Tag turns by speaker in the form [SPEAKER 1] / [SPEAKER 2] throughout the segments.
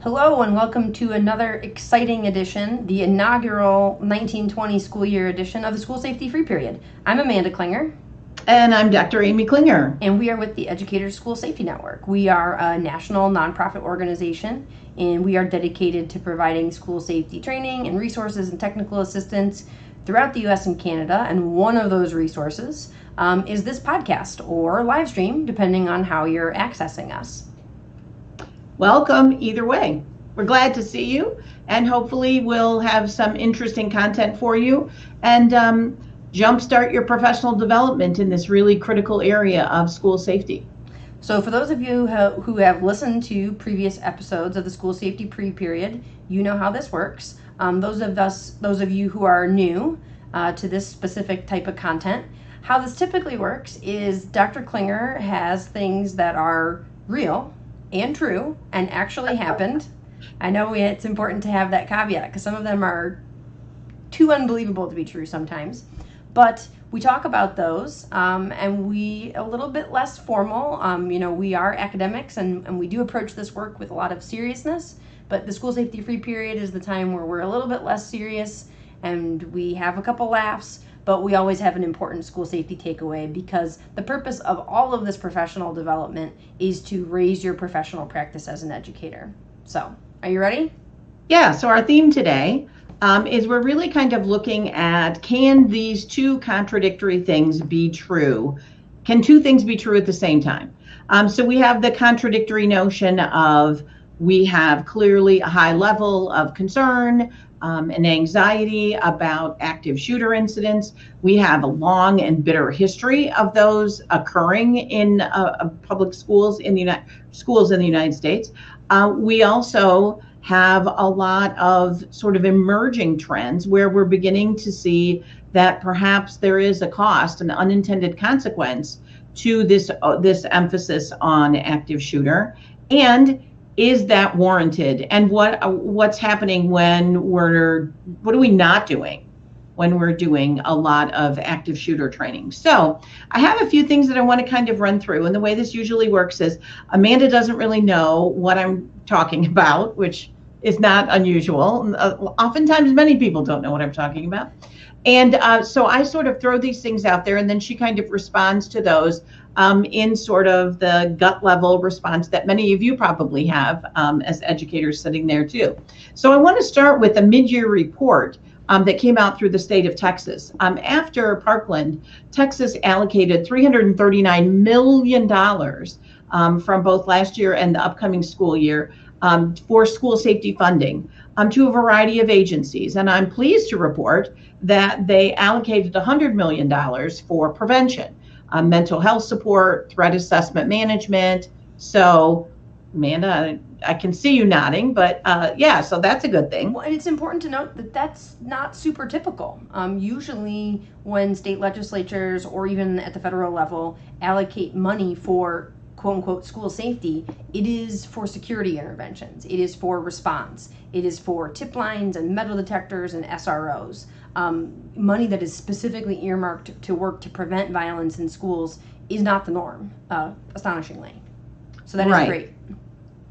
[SPEAKER 1] Hello and welcome to another exciting edition, the inaugural 1920 school year edition of the School Safety Free Period. I'm Amanda Klinger.
[SPEAKER 2] And I'm Dr. Amy Klinger.
[SPEAKER 1] And we are with the Educators School Safety Network. We are a national nonprofit organization, and we are dedicated to providing school safety training and resources and technical assistance throughout the U.S. and Canada. And one of those resources is this podcast or live stream, depending on how you're accessing us.
[SPEAKER 2] Welcome either way. We're glad to see you, and hopefully we'll have some interesting content for you and jumpstart your professional development in this really critical area of school safety.
[SPEAKER 1] So for those of you who have listened to previous episodes of the School Safety Pre-Period, you know how this works. Those of you who are new to this specific type of content, how this typically works is Dr. Klinger has things that are real and true and actually happened. I know it's important to have that caveat because some of them are too unbelievable to be true sometimes, but we talk about those and we a little bit less formal. We are academics and we do approach this work with a lot of seriousness, but the School Safety Free Period is the time where we're a little bit less serious and we have a couple laughs, but we always have an important school safety takeaway because the purpose of all of this professional development is to raise your professional practice as an educator. So, are you ready?
[SPEAKER 2] Yeah, so our theme today is we're really kind of looking at, can these two contradictory things be true? Can two things be true at the same time? So we have the contradictory notion of we have clearly a high level of concern and anxiety about active shooter incidents. We have a long and bitter history of those occurring in public schools in the United States. We also have a lot of sort of emerging trends where we're beginning to see that perhaps there is a cost, an unintended consequence to this emphasis on active shooter. And is that warranted? And what's happening what are we not doing when we're doing a lot of active shooter training? So I have a few things that I want to kind of run through. And the way this usually works is Amanda doesn't really know what I'm talking about, which is not unusual. Oftentimes many people don't know what I'm talking about. And so I sort of throw these things out there and then she kind of responds to those in sort of the gut level response that many of you probably have as educators sitting there too. So I want to start with a mid-year report that came out through the state of Texas. After Parkland, Texas allocated $339 million from both last year and the upcoming school year for school safety funding to a variety of agencies. And I'm pleased to report that they allocated $100 million for prevention, mental health support, threat assessment management. So, Amanda, I can see you nodding, but so that's a good thing.
[SPEAKER 1] Well, and it's important to note that that's not super typical. Usually when state legislatures or even at the federal level allocate money for quote unquote school safety, it is for security interventions. It is for response. It is for tip lines and metal detectors and SROs. Money that is specifically earmarked to work to prevent violence in schools is not the norm, astonishingly. So that is great.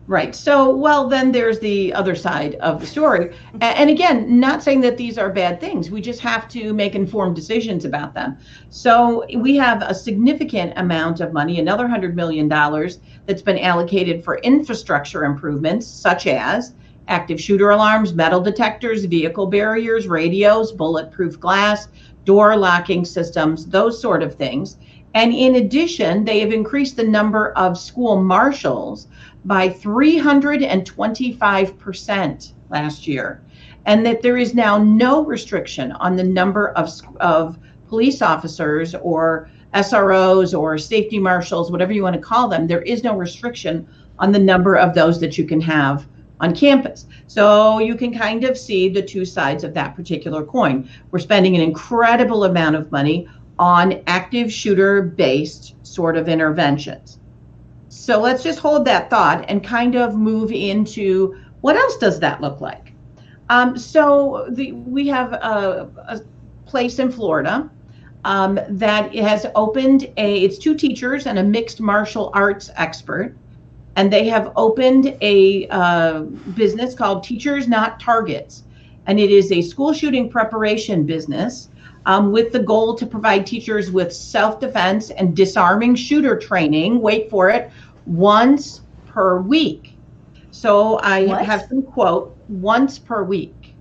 [SPEAKER 2] Right. So, well, then there's the other side of the story. And again, not saying that these are bad things. We just have to make informed decisions about them. So we have a significant amount of money, another $100 million that's been allocated for infrastructure improvements, such as active shooter alarms, metal detectors, vehicle barriers, radios, bulletproof glass, door locking systems, those sort of things. And in addition, they have increased the number of school marshals by 325% last year, and that there is now no restriction on the number of police officers or SROs or safety marshals, whatever you want to call them. There is no restriction on the number of those that you can have on campus. So you can kind of see the two sides of that particular coin. We're spending an incredible amount of money on active shooter based sort of interventions. So let's just hold that thought and kind of move into what else does that look like? We have a place in Florida that has opened it's two teachers and a mixed martial arts expert and they have opened a business called Teachers Not Targets. And it is a school shooting preparation business with the goal to provide teachers with self-defense and disarming shooter training, wait for it, once per week. So I have some quote, once per week.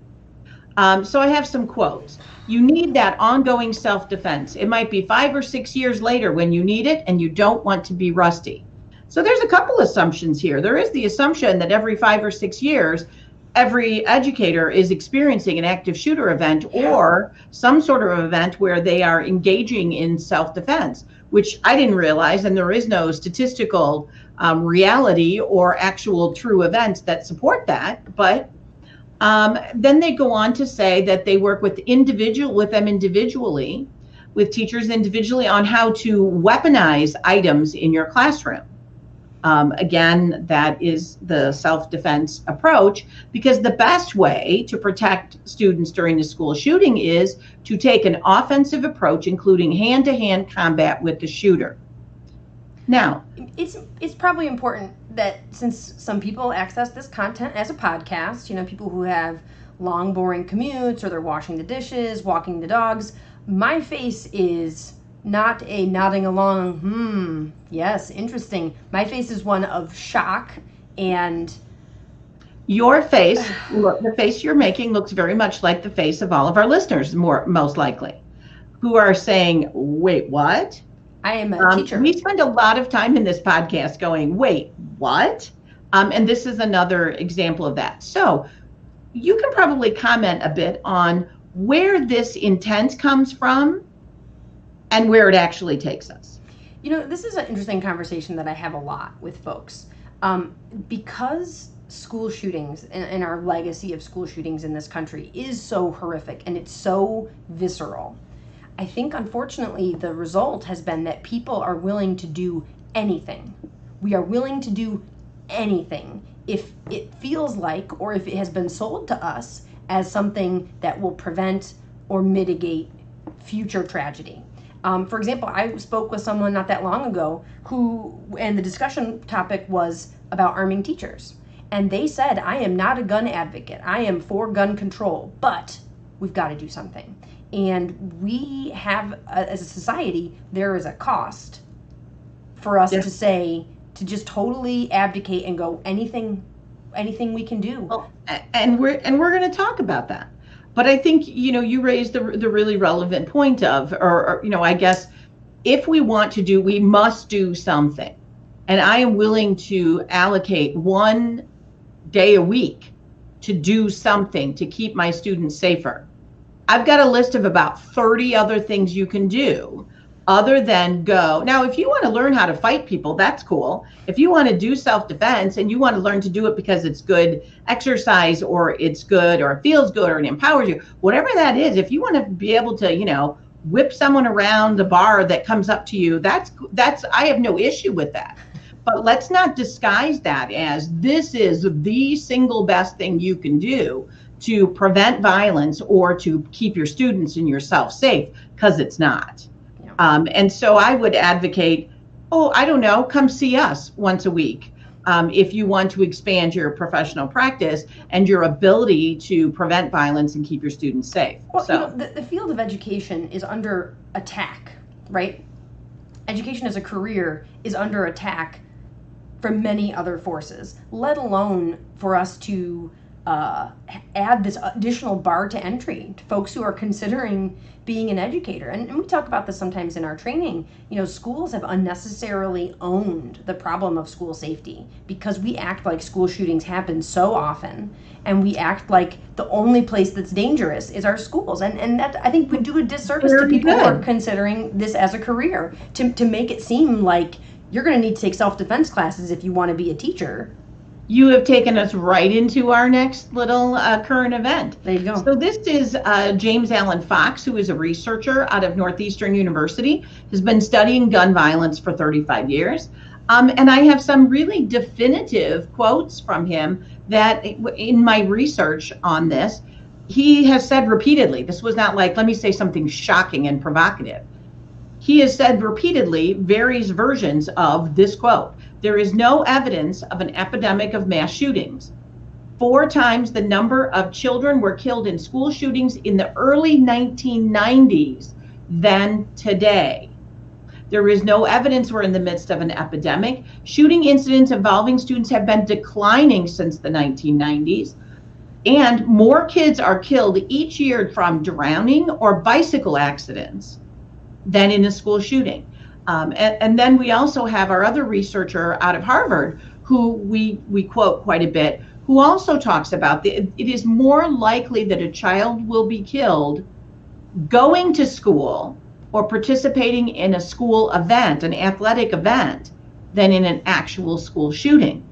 [SPEAKER 2] So I have some quotes. You need that ongoing self-defense. It might be 5 or 6 years later when you need it and you don't want to be rusty. So there's a couple assumptions here. There is the assumption that every 5 or 6 years, every educator is experiencing an active shooter event or some sort of event where they are engaging in self-defense, which I didn't realize, and there is no statistical reality or actual true events that support that. But then they go on to say that they work with them individually, with teachers individually on how to weaponize items in your classroom. Again, that is the self-defense approach, because the best way to protect students during the school shooting is to take an offensive approach, including hand-to-hand combat with the shooter. Now,
[SPEAKER 1] it's probably important that since some people access this content as a podcast, people who have long, boring commutes, or they're washing the dishes, walking the dogs, my face is not a nodding along, yes, interesting. My face is one of shock, and
[SPEAKER 2] your face, the face you're making looks very much like the face of all of our listeners, most likely, who are saying, wait, what?
[SPEAKER 1] I am a teacher.
[SPEAKER 2] We spend a lot of time in this podcast going, wait, what? And this is another example of that. So you can probably comment a bit on where this intent comes from and where it actually takes us.
[SPEAKER 1] This is an interesting conversation that I have a lot with folks. Because school shootings and our legacy of school shootings in this country is so horrific and it's so visceral, I think unfortunately the result has been that people are willing to do anything. We are willing to do anything if it feels like, or if it has been sold to us as something that will prevent or mitigate future tragedy. For example, I spoke with someone not that long ago and the discussion topic was about arming teachers. And they said, I am not a gun advocate. I am for gun control, but we've got to do something. And we have, as a society, there is a cost for us to say, to just totally abdicate and go anything we can do.
[SPEAKER 2] Well, and we're going to talk about that. But I think, you raised the really relevant point of, or I guess, if we want to we must do something. And I am willing to allocate 1 day a week to do something to keep my students safer. I've got a list of about 30 other things you can do other than go. Now, if you want to learn how to fight people, that's cool. If you want to do self-defense and you want to learn to do it because it's good exercise or it's good or it feels good or it empowers you, whatever that is, if you want to be able to, whip someone around the bar that comes up to you, that's I have no issue with that. But let's not disguise that as this is the single best thing you can do to prevent violence or to keep your students and yourself safe, because it's not. And so I would advocate, come see us once a week if you want to expand your professional practice and your ability to prevent violence and keep your students safe.
[SPEAKER 1] Well, the field of education is under attack, right? Education as a career is under attack from many other forces, let alone for us to add this additional bar to entry to folks who are considering being an educator. And we talk about this sometimes in our training. Schools have unnecessarily owned the problem of school safety because we act like school shootings happen so often, and we act like the only place that's dangerous is our schools. And that, I think, would do a disservice to people who are considering this as a career, to make it seem like you're going to need to take self-defense classes if you want to be a teacher.
[SPEAKER 2] You have taken us right into our next little current event.
[SPEAKER 1] There you go.
[SPEAKER 2] So this is James Allen Fox, who is a researcher out of Northeastern University, has been studying gun violence for 35 years. And I have some really definitive quotes from him that in my research on this, he has said repeatedly, this was not like, let me say something shocking and provocative. He has said repeatedly various versions of this quote. There is no evidence of an epidemic of mass shootings. 4 times the number of children were killed in school shootings in the early 1990s than today. There is no evidence we're in the midst of an epidemic. Shooting incidents involving students have been declining since the 1990s. And more kids are killed each year from drowning or bicycle accidents than in a school shooting. And then we also have our other researcher out of Harvard, who we quote quite a bit, who also talks about it is more likely that a child will be killed going to school or participating in a school event, an athletic event, than in an actual school shooting.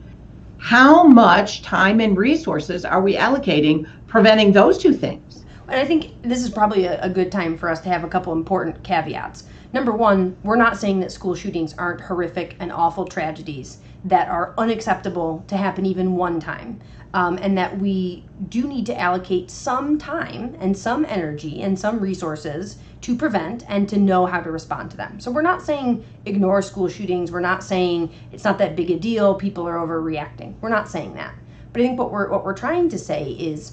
[SPEAKER 2] How much time and resources are we allocating preventing those two things?
[SPEAKER 1] And I think this is probably a good time for us to have a couple important caveats. Number one, we're not saying that school shootings aren't horrific and awful tragedies that are unacceptable to happen even one time. And that we do need to allocate some time and some energy and some resources to prevent and to know how to respond to them. So we're not saying ignore school shootings. We're not saying it's not that big a deal, people are overreacting. We're not saying that. But I think what we're trying to say is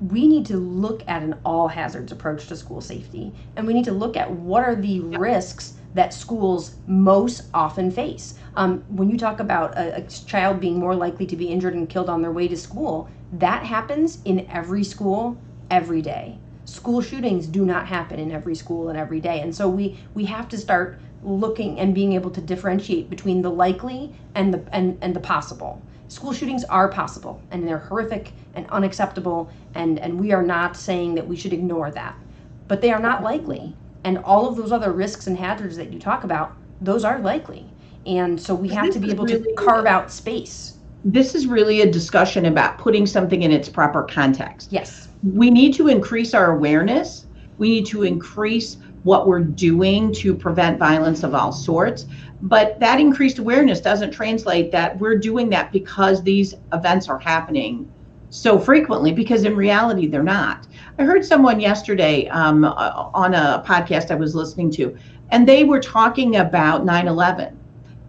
[SPEAKER 1] we need to look at an all hazards approach to school safety, and we need to look at what are the risks that schools most often face. When you talk about a child being more likely to be injured and killed on their way to school, that happens in every school every day. School shootings do not happen in every school and every day. And so we have to start looking and being able to differentiate between the likely and the possible. School shootings are possible, and they're horrific and unacceptable, and we are not saying that we should ignore that. But they are not likely. And all of those other risks and hazards that you talk about, those are likely. And so we have to be able to carve out space.
[SPEAKER 2] This is really a discussion about putting something in its proper context.
[SPEAKER 1] Yes.
[SPEAKER 2] We need to increase our awareness. We need to increase what we're doing to prevent violence of all sorts. But that increased awareness doesn't translate that we're doing that because these events are happening so frequently, because in reality, they're not. I heard someone yesterday on a podcast I was listening to, and they were talking about 9/11.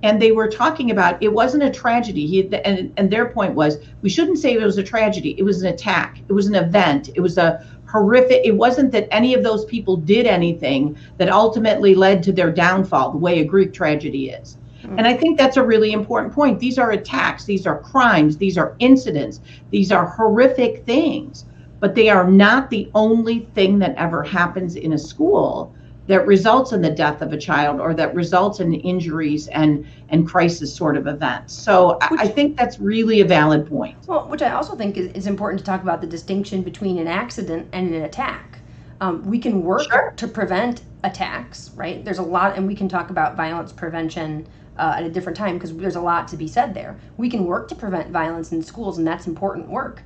[SPEAKER 2] And they were talking about it wasn't a tragedy. And their point was, we shouldn't say it was a tragedy. It was an attack. It was an event. It was a horrific. It wasn't that any of those people did anything that ultimately led to their downfall, the way a Greek tragedy is. And I think that's a really important point. These are attacks. These are crimes. These are incidents. These are horrific things. But they are not the only thing that ever happens in a school that results in the death of a child or that results in injuries and crisis sort of events. So I think that's really a valid point.
[SPEAKER 1] Well, which I also think is important to talk about the distinction between an accident and an attack. We can work to prevent attacks, right? There's a lot, and we can talk about violence prevention at a different time because there's a lot to be said there. We can work to prevent violence in schools, and that's important work.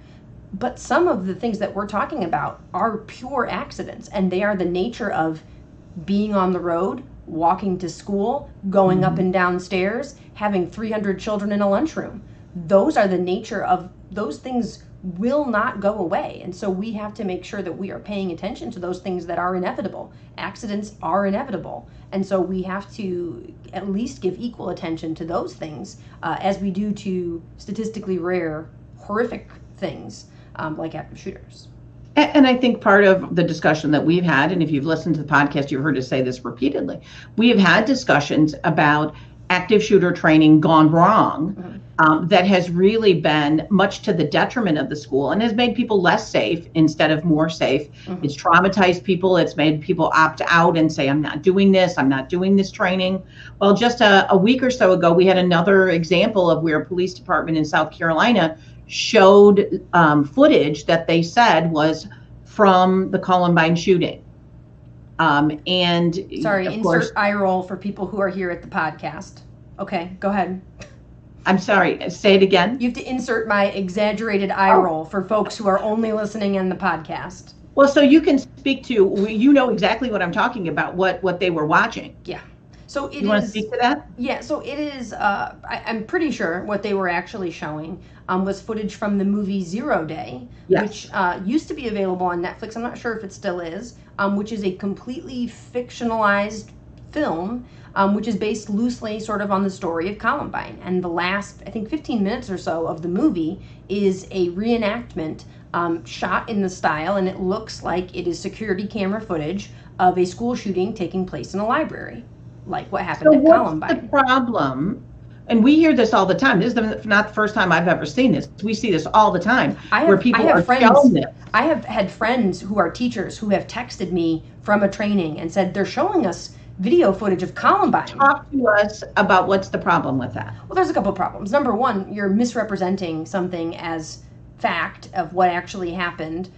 [SPEAKER 1] But some of the things that we're talking about are pure accidents, and they are the nature of being on the road, walking to school, going up and down stairs, having 300 children in a lunchroom. Those are the nature of those things will not go away. And so we have to make sure that we are paying attention to those things that are inevitable. Accidents are inevitable. And so we have to at least give equal attention to those things as we do to statistically rare, horrific things like active shooters.
[SPEAKER 2] And I think part of the discussion that we've had, and if you've listened to the podcast, you've heard us say this repeatedly, we have had discussions about active shooter training gone wrong, that has really been much to the detriment of the school and has made people less safe instead of more safe. It's traumatized people. It's made people opt out and say, I'm not doing this. I'm not doing this training. Well, just a week or so ago, we had another example of where a police department in South Carolina showed footage that they said was from the Columbine shooting. And
[SPEAKER 1] sorry,
[SPEAKER 2] of
[SPEAKER 1] insert
[SPEAKER 2] course,
[SPEAKER 1] eye roll for people who are here at the podcast. Okay, go ahead.
[SPEAKER 2] I'm sorry, say it again.
[SPEAKER 1] You have to insert my exaggerated eye roll for folks who are only listening in the podcast.
[SPEAKER 2] Well, so you can speak to, you know exactly what I'm talking about, what they were watching.
[SPEAKER 1] Yeah. So it
[SPEAKER 2] you want to speak to that?
[SPEAKER 1] Yeah, so it is, I'm pretty sure what they were actually showing was footage from the movie 0 Day, which used to be available on Netflix. I'm not sure if it still is, which is a completely fictionalized film which is based loosely sort of on the story of Columbine. And the last, I think, 15 minutes or so of the movie is a reenactment shot in the style, and it looks like it is security camera footage of a school shooting taking place in a library, like what happened
[SPEAKER 2] So
[SPEAKER 1] at
[SPEAKER 2] what's
[SPEAKER 1] Columbine.
[SPEAKER 2] the problem? And we hear this all the time. This is not the first time I've ever seen this. We see this all the time where people are shown this.
[SPEAKER 1] I have had friends who are teachers who have texted me from a training and said they're showing us video footage of Columbine.
[SPEAKER 2] Talk to us about what's the problem with that.
[SPEAKER 1] Well, there's a couple of problems. Number one, you're misrepresenting something as fact of what actually happened,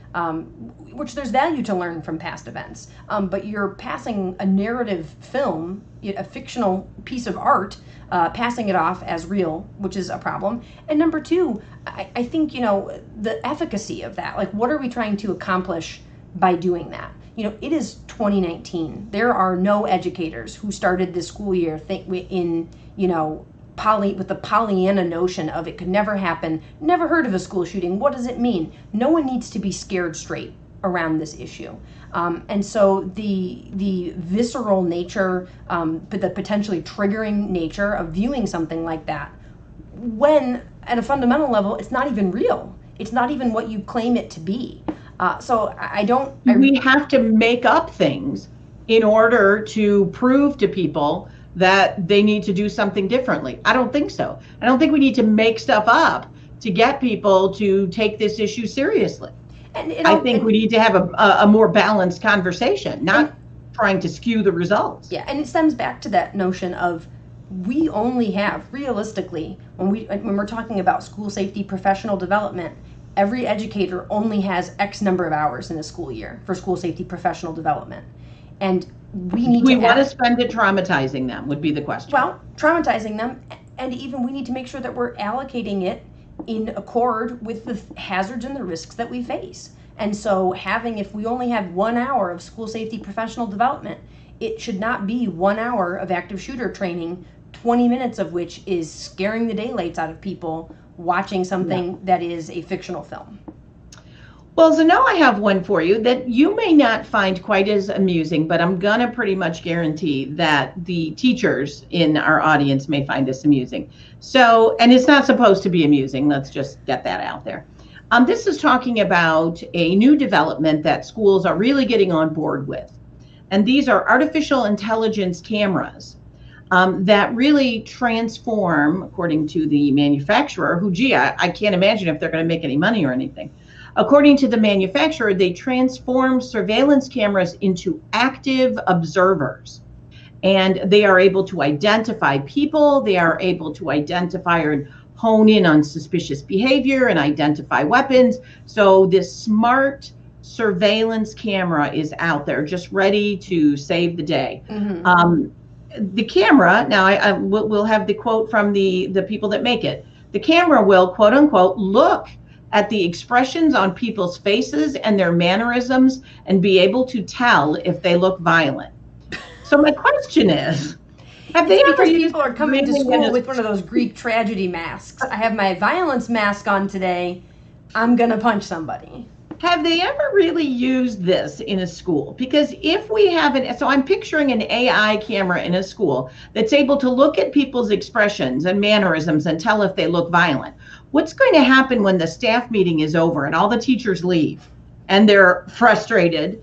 [SPEAKER 1] which there's value to learn from past events. But you're passing a narrative film, a fictional piece of art, passing it off as real, which is a problem. And number two, I think, the efficacy of that, like what are we trying to accomplish by doing that? It is 2019. There are no educators who started this school year with the Pollyanna notion of it could never happen, never heard of a school shooting. What does it mean? No one needs to be scared straight around this issue. And so the visceral nature, but the potentially triggering nature of viewing something like that, when at a fundamental level, it's not even real. It's not even what you claim it to be. We
[SPEAKER 2] have to make up things in order to prove to people that they need to do something differently. I don't think so. I don't think we need to make stuff up to get people to take this issue seriously. I think we need to have a more balanced conversation, not trying to skew the results.
[SPEAKER 1] Yeah, and it stems back to that notion of we only have, realistically, when we're talking about school safety professional development, every educator only has X number of hours in a school year for school safety professional development. And we
[SPEAKER 2] want to spend it traumatizing them would be the question.
[SPEAKER 1] Well, traumatizing them, and even we need to make sure that we're allocating it in accord with the hazards and the risks that we face. And so if we only have 1 hour of school safety professional development, it should not be 1 hour of active shooter training, 20 minutes of which is scaring the daylights out of people watching something that is a fictional film.
[SPEAKER 2] Well, so now I have one for you that you may not find quite as amusing, but I'm going to pretty much guarantee that the teachers in our audience may find this amusing. So, and it's not supposed to be amusing. Let's just get that out there. This is talking about a new development that schools are really getting on board with. And these are artificial intelligence cameras that really transform, according to the manufacturer, who, I can't imagine if they're going to make any money or anything. According to the manufacturer, they transform surveillance cameras into active observers. And they are able to identify people, they are able to identify or hone in on suspicious behavior and identify weapons. So this smart surveillance camera is out there just ready to save the day. Mm-hmm. The camera, now we'll have the quote from the people that make it. The camera will, quote unquote, look at the expressions on people's faces and their mannerisms and be able to tell if they look violent. So my question is, have they ever used
[SPEAKER 1] people are coming to school with one of those Greek tragedy masks? I have my violence mask on today. I'm going to punch somebody.
[SPEAKER 2] Have they ever really used this in a school? Because if we haven't, so I'm picturing an AI camera in a school that's able to look at people's expressions and mannerisms and tell if they look violent. What's going to happen when the staff meeting is over and all the teachers leave and they're frustrated?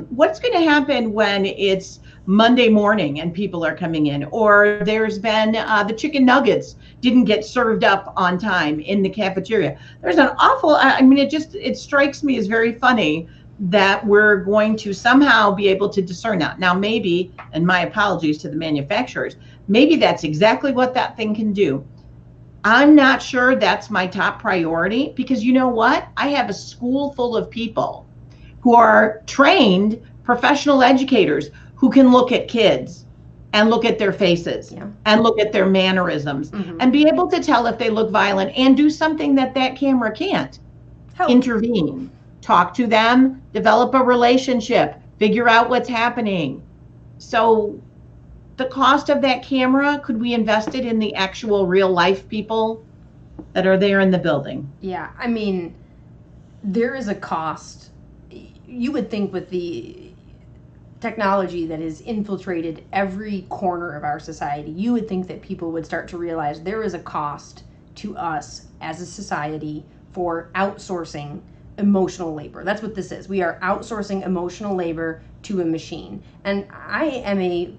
[SPEAKER 2] What's going to happen when it's Monday morning and people are coming in, or there's been the chicken nuggets didn't get served up on time in the cafeteria? There's an awful, it strikes me as very funny that we're going to somehow be able to discern that. Now, maybe, and my apologies to the manufacturers, maybe that's exactly what that thing can do. I'm not sure that's my top priority, because you know what? I have a school full of people who are trained professional educators who can look at kids and look at their faces and look at their mannerisms and be able to tell if they look violent and do something that camera can't. Help. Intervene, talk to them, develop a relationship, figure out what's happening. So the cost of that camera, could we invest it in the actual real life people that are there in the building?
[SPEAKER 1] Yeah, there is a cost. You would think with the technology that has infiltrated every corner of our society, you would think that people would start to realize there is a cost to us as a society for outsourcing emotional labor. That's what this is. We are outsourcing emotional labor to a machine. And I am a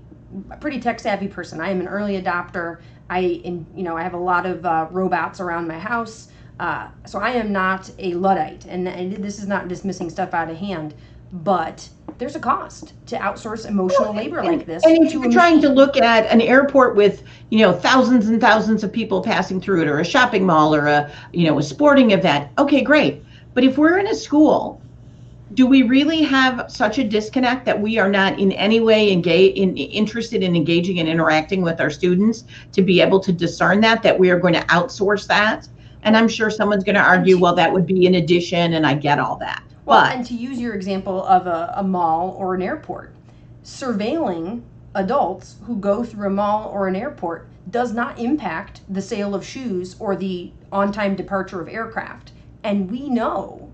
[SPEAKER 1] pretty tech savvy person. I am an early adopter. I have a lot of robots around my house. So I am not a Luddite. And this is not dismissing stuff out of hand, but there's a cost to outsource emotional labor like this.
[SPEAKER 2] And if you're trying to look at an airport with, thousands and thousands of people passing through it, or a shopping mall, or a sporting event, okay, great. But if we're in a school, do we really have such a disconnect that we are not in any way interested in engaging and interacting with our students to be able to discern that we are going to outsource that? And I'm sure someone's going to argue, well, that would be in addition, and I get all that.
[SPEAKER 1] Well, and to use your example of a mall or an airport, surveilling adults who go through a mall or an airport does not impact the sale of shoes or the on-time departure of aircraft. And we know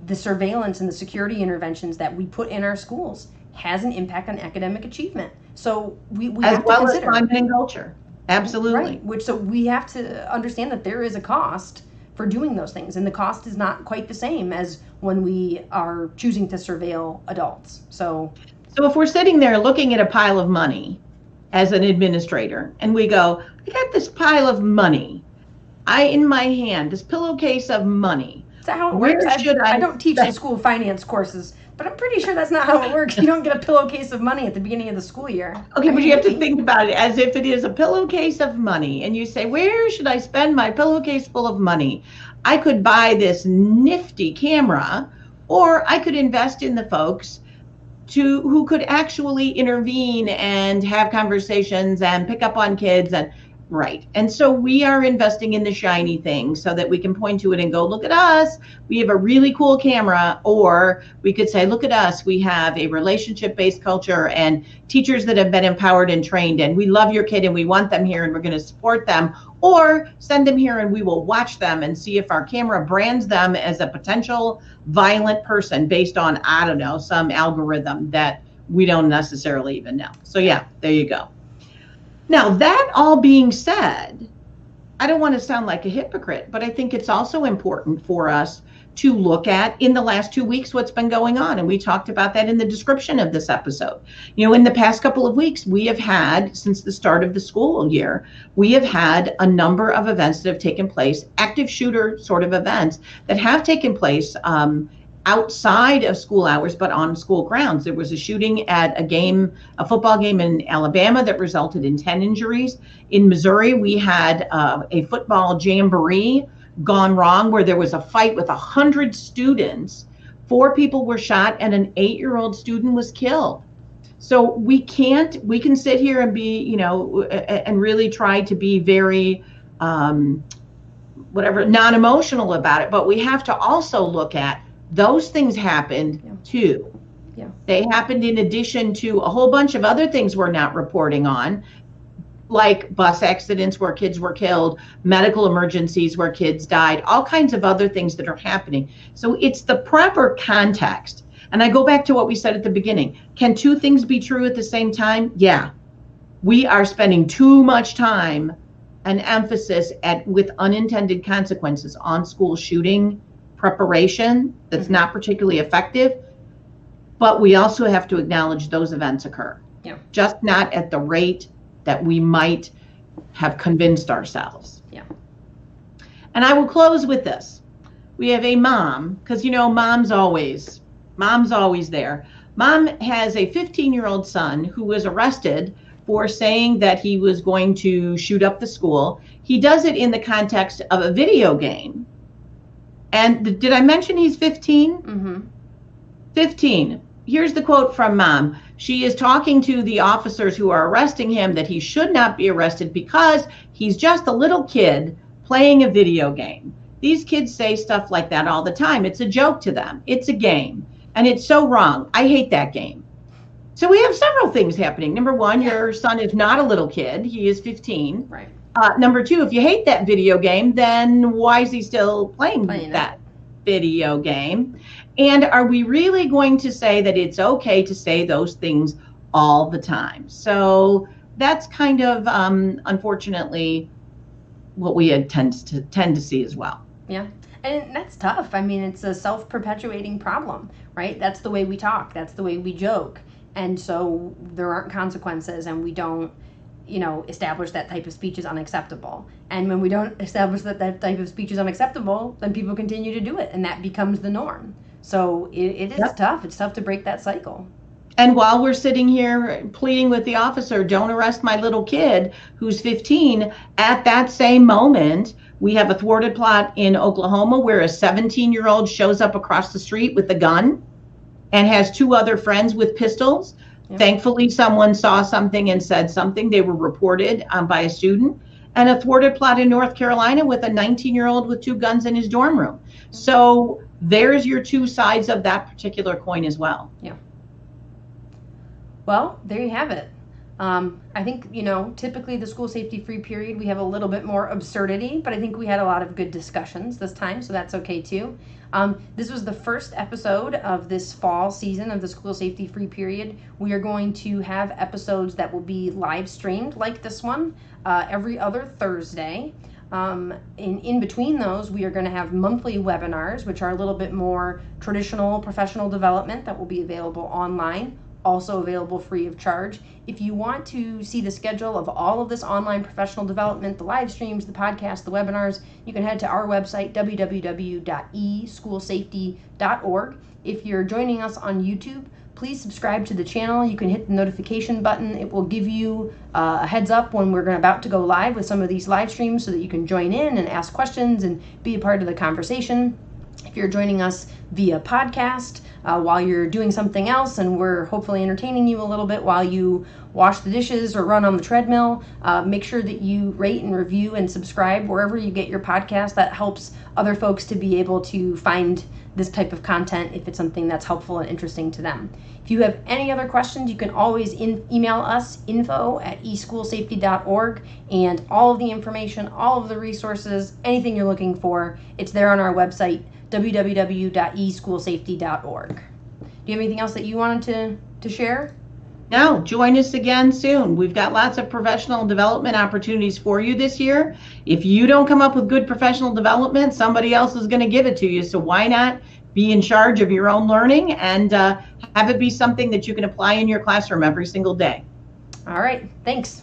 [SPEAKER 1] the surveillance and the security interventions that we put in our schools has an impact on academic achievement. So we have to consider. As well as
[SPEAKER 2] climate and culture. Absolutely.
[SPEAKER 1] Right. So we have to understand that there is a cost for doing those things, and the cost is not quite the same as when we are choosing to surveil adults. So
[SPEAKER 2] if we're sitting there looking at a pile of money as an administrator, and we go, I got this pile of money, in my hand, this pillowcase of money.
[SPEAKER 1] Is that how it works? I don't teach the school finance courses, but I'm pretty sure that's not how it works. You don't get a pillowcase of money at the beginning of the school year.
[SPEAKER 2] Okay, but you have to think about it as if it is a pillowcase of money, and you say, where should I spend my pillowcase full of money? I could buy this nifty camera, or I could invest in the folks who could actually intervene and have conversations and pick up on kids and right. And so we are investing in the shiny thing so that we can point to it and go, look at us, we have a really cool camera. Or we could say, look at us, we have a relationship-based culture and teachers that have been empowered and trained, and we love your kid and we want them here and we're going to support them. Or send them here and we will watch them and see if our camera brands them as a potential violent person based on, I don't know, some algorithm that we don't necessarily even know. So yeah, there you go. Now, that all being said, I don't want to sound like a hypocrite, but I think it's also important for us to look at, in the last 2 weeks, what's been going on. And we talked about that in the description of this episode. In the past couple of weeks, we have had, since the start of the school year, we have had a number of events that have taken place, active shooter sort of events that have taken place outside of school hours, but on school grounds. There was a shooting at a football game in Alabama that resulted in 10 injuries. In Missouri, we had a football jamboree gone wrong where there was a fight with 100 students. 4 people were shot and an 8-year-old student was killed. So we can sit here and be, and really try to be very, non-emotional about it, but we have to also look at those things happened too. Yeah. They happened in addition to a whole bunch of other things we're not reporting on, like bus accidents where kids were killed, medical emergencies where kids died, all kinds of other things that are happening. So it's the proper context. And I go back to what we said at the beginning. Can 2 things be true at the same time? Yeah. We are spending too much time and emphasis with unintended consequences on school shooting preparation that's not particularly effective, but we also have to acknowledge those events occur. Yeah. Just not at the rate that we might have convinced ourselves. Yeah. And I will close with this. We have a mom, because mom's always there. Mom has a 15-year-old son who was arrested for saying that he was going to shoot up the school. He does it in the context of a video game. And did I mention he's 15? Mm-hmm. 15. Here's the quote from Mom. She is talking to the officers who are arresting him that he should not be arrested because he's just a little kid playing a video game. These kids say stuff like that all the time. It's a joke to them. It's a game. And it's so wrong. I hate that game. So we have several things happening. Number 1, your son is not a little kid. He is 15. Right. Number 2, if you hate that video game, then why is he still playing that? video game? And are we really going to say that it's okay to say those things all the time? So that's kind of, unfortunately, what we tend to see as well.
[SPEAKER 1] Yeah. And that's tough. I mean, it's a self-perpetuating problem, right? That's the way we talk. That's the way we joke. And so there aren't consequences, and we don't, establish that type of speech is unacceptable. And when we don't establish that type of speech is unacceptable, then people continue to do it, and that becomes the norm. So it is tough. It's tough to break that cycle.
[SPEAKER 2] And while we're sitting here pleading with the officer, don't arrest my little kid who's 15, at that same moment, we have a thwarted plot in Oklahoma where a 17-year-old shows up across the street with a gun and has two other friends with pistols. Yep. Thankfully, someone saw something and said something. They were reported by a student. And a thwarted plot in North Carolina with a 19-year-old with two guns in his dorm room. So there's your two sides of that particular coin as well.
[SPEAKER 1] Yeah. Well, there you have it. I think, typically the school safety free period, we have a little bit more absurdity, but I think we had a lot of good discussions this time, so that's okay too. This was the first episode of this fall season of the school safety free period. We are going to have episodes that will be live streamed like this one every other Thursday. In between those, we are going to have monthly webinars, which are a little bit more traditional professional development that will be available online, also available free of charge. If you want to see the schedule of all of this online professional development, the live streams, the podcasts, the webinars, you can head to our website, www.eschoolsafety.org. If you're joining us on YouTube, please subscribe to the channel. You can hit the notification button. It will give you a heads up when we're about to go live with some of these live streams so that you can join in and ask questions and be a part of the conversation. If you're joining us via podcast while you're doing something else, and we're hopefully entertaining you a little bit while you wash the dishes or run on the treadmill, make sure that you rate and review and subscribe wherever you get your podcast. That helps other folks to be able to find this type of content if it's something that's helpful and interesting to them. If you have any other questions, you can always email us, info@eschoolsafety.org, and all of the information, all of the resources, anything you're looking for, it's there on our website, www.eschoolsafety.org. Do you have anything else that you wanted to share?
[SPEAKER 2] No, join us again soon. We've got lots of professional development opportunities for you this year. If you don't come up with good professional development, somebody else is going to give it to you. So why not be in charge of your own learning and have it be something that you can apply in your classroom every single day?
[SPEAKER 1] All right. Thanks.